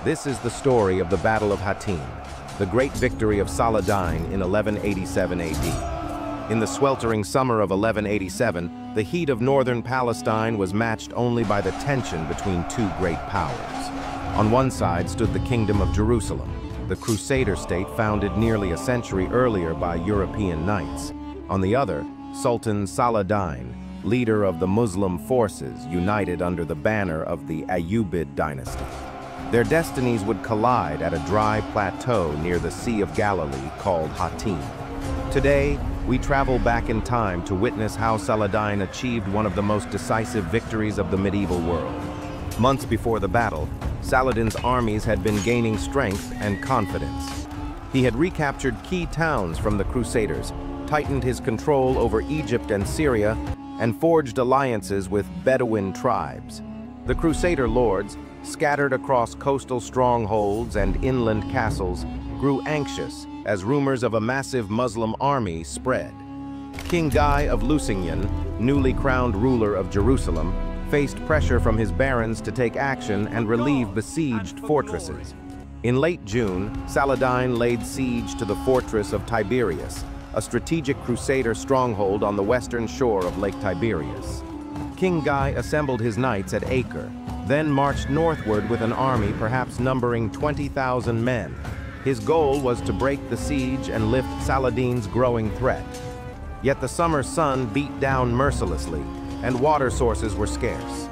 This is the story of the Battle of Hattin, the great victory of Saladin in 1187 AD. In the sweltering summer of 1187, the heat of northern Palestine was matched only by the tension between two great powers. On one side stood the Kingdom of Jerusalem, the Crusader state founded nearly a century earlier by European knights. On the other, Sultan Saladin, leader of the Muslim forces united under the banner of the Ayyubid dynasty. Their destinies would collide at a dry plateau near the Sea of Galilee called Hattin. Today, we travel back in time to witness how Saladin achieved one of the most decisive victories of the medieval world. Months before the battle, Saladin's armies had been gaining strength and confidence. He had recaptured key towns from the Crusaders, tightened his control over Egypt and Syria, and forged alliances with Bedouin tribes. The Crusader lords, scattered across coastal strongholds and inland castles, grew anxious as rumors of a massive Muslim army spread. King Guy of Lusignan, newly crowned ruler of Jerusalem, faced pressure from his barons to take action and relieve besieged fortresses. In late June, Saladin laid siege to the fortress of Tiberias, a strategic Crusader stronghold on the western shore of Lake Tiberias. King Guy assembled his knights at Acre, then marched northward with an army perhaps numbering 20,000 men. His goal was to break the siege and lift Saladin's growing threat. Yet the summer sun beat down mercilessly, and water sources were scarce.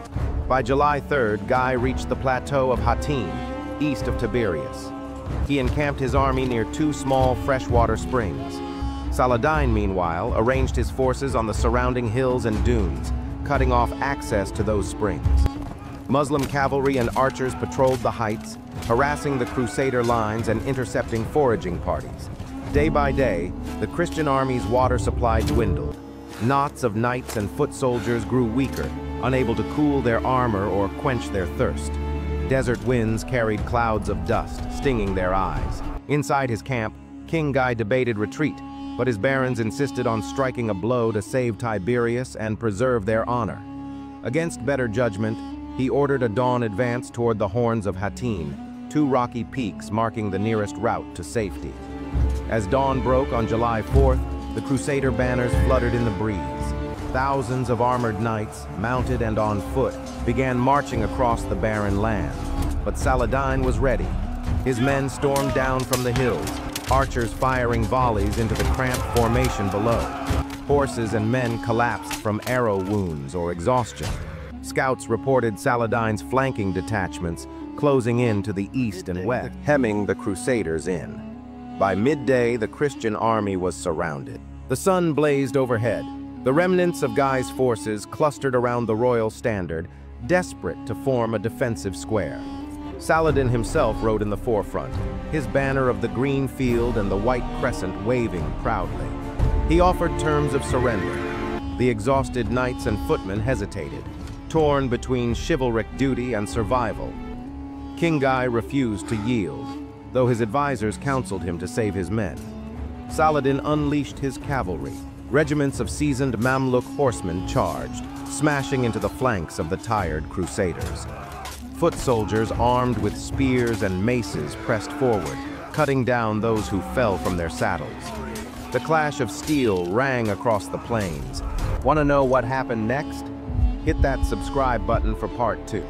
By July 3rd, Guy reached the plateau of Hattin, east of Tiberias. He encamped his army near two small freshwater springs. Saladin, meanwhile, arranged his forces on the surrounding hills and dunes, cutting off access to those springs. Muslim cavalry and archers patrolled the heights, harassing the Crusader lines and intercepting foraging parties. Day by day, the Christian army's water supply dwindled. Knots of knights and foot soldiers grew weaker, unable to cool their armor or quench their thirst. Desert winds carried clouds of dust, stinging their eyes. Inside his camp, King Guy debated retreat, but his barons insisted on striking a blow to save Tiberias and preserve their honor. Against better judgment, he ordered a dawn advance toward the horns of Hattin, two rocky peaks marking the nearest route to safety. As dawn broke on July 4th, the Crusader banners fluttered in the breeze. Thousands of armored knights, mounted and on foot, began marching across the barren land. But Saladin was ready. His men stormed down from the hills, archers firing volleys into the cramped formation below. Horses and men collapsed from arrow wounds or exhaustion. Scouts reported Saladin's flanking detachments closing in to the east and west, hemming the Crusaders in. By midday, the Christian army was surrounded. The sun blazed overhead. The remnants of Guy's forces clustered around the royal standard, desperate to form a defensive square. Saladin himself rode in the forefront, his banner of the green field and the white crescent waving proudly. He offered terms of surrender. The exhausted knights and footmen hesitated, torn between chivalric duty and survival. King Guy refused to yield, though his advisors counseled him to save his men. Saladin unleashed his cavalry. Regiments of seasoned Mamluk horsemen charged, smashing into the flanks of the tired Crusaders. Foot soldiers armed with spears and maces pressed forward, cutting down those who fell from their saddles. The clash of steel rang across the plains. Want to know what happened next? Hit that subscribe button for part 2.